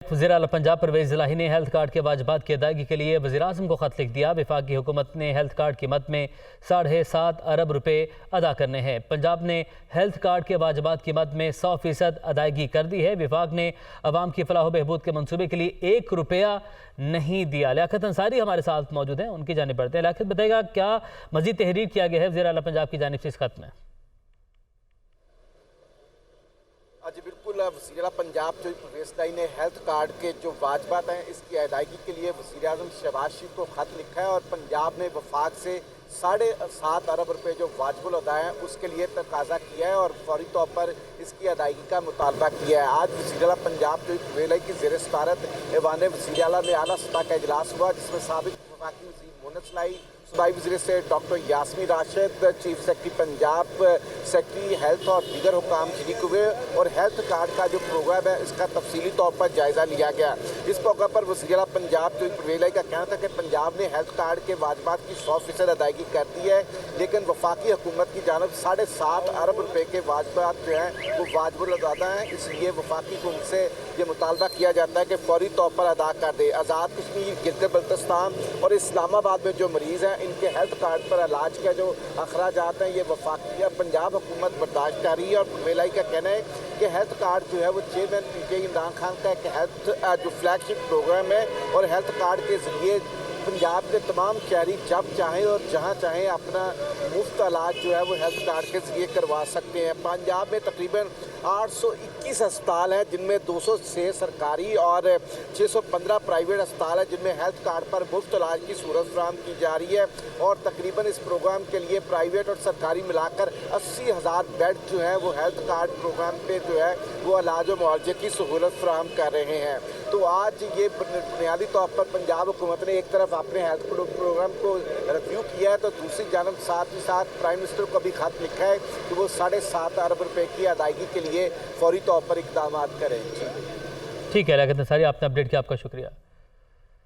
وزیر اعلیٰ پنجاب پرویز الہی نے ہیلتھ کارڈ کے واجبات کی ادائیگی کے لیے وزیراعظم کو خط لکھ دیا۔ وفاقی حکومت نے ہیلتھ کارڈ کی مد میں 7.5 ارب روپے ادا کرنے ہیں۔ پنجاب نے ہیلتھ کارڈ کے واجبات کی مد میں 100% ادائیگی کر دی ہے۔ وفاق نے عوام کی فلاح و بہبود کے منصوبے کے لیے 1 روپیہ نہیں دیا۔ لیاقت انصاری ہمارے ساتھ موجود ہیں، ان کی جانب بڑھتے ہیں۔ لیاقت بتائے گا کیا مزید تحریر کیا گیا ہے وزیر اعلیٰ پنجاب کی جانب سے اس خط میں؟ جی بالکل، وزیر اعلیٰ پنجاب جو پرویز الہی نے ہیلتھ کارڈ کے جو واجبات ہیں اس کی ادائیگی کے لیے وزیر اعظم شہباز شریف کو خط لکھا ہے اور پنجاب نے وفاق سے 7.5 ارب روپے جو واجب الاداء ہیں اس کے لیے تقاضا کیا ہے اور فوری طور پر اس کی ادائیگی کا مطالبہ کیا ہے۔ آج وزیر اعلیٰ پنجاب جو پرویز الہی کی زیر صدارت ایوان وزیر اعلیٰ میں اعلیٰ سطح کا اجلاس ہوا، جس میں سابق وفاقی وزیر مونس صلاحی، صوبائی وزیر سے doctor Yasmin Rashid, chief secretary Punjab, secretary health اور دیگر حکام شریک ہوئے اور ہیلتھ کارڈ کا جو پروگرام ہے اس کا تفصیلی طور پر جائزہ لیا گیا۔ اس موقع پر وزیر اعلیٰ پنجاب جو پرویز الہی کا کہنا تھا کہ پنجاب نے ہیلتھ کارڈ کے واجبات کی 100% ادائیگی کر دی ہے، لیکن وفاقی حکومت کی جانب 7.5 ارب روپے کے واجبات جو ہیں وہ واجب الادا ہیں، اس لیے وفاقی حکومت سے یہ مطالبہ کیا جاتا ہے کہ فوری طور پر ادا کر دے۔ آزاد کشمیر، گلگت بلتستان اور اسلام آباد میں جو مریض ہیں ان کے ہیلتھ کارڈ پر علاج کا جو اخراجات ہیں یہ وفاقی پنجاب حکومت برداشت کر رہی ہے اور پرویز الہی کا کہنا ہے کہ ہیلتھ کارڈ جو ہے وہ chairman P T I Imran Khan کا ایک ہیلتھ جو فلیگ شپ پروگرام ہے اور ہیلتھ کارڈ کے ذریعے پنجاب کے تمام شہری جب چاہیں اور جہاں چاہیں اپنا مفت علاج جو ہے وہ ہیلتھ کارڈ کے ذریعے کروا سکتے ہیں۔ پنجاب میں تقریباً 821 ہسپتال ہیں جن میں 206 سرکاری اور 615 پرائیویٹ ہسپتال ہیں جن میں ہیلتھ کارڈ پر مفت علاج کی صورت فراہم کی جا رہی ہے اور تقریباً اس پروگرام کے لیے پرائیویٹ اور سرکاری ملا کر 80,000 بیڈ جو ہیں وہ ہیلتھ کارڈ پروگرام پہ جو ہے وہ علاج و معالجے کی سہولت فراہم کر رہے ہیں۔ تو آج یہ بنیادی طور پر پنجاب حکومت نے ایک طرف اپنے ہیلتھ پروگرام کو ریویو کیا ہے تو دوسری جانب ساتھ ہی ساتھ پرائم منسٹر کو بھی خط لکھا ہے کہ وہ 7.5 ارب روپے کی ادائیگی کے لیے فوری طور پر اقدامات کریں۔ ٹھیک ہے لیاقت انصاری، آپ نے اپڈیٹ کیا، آپ کا شکریہ۔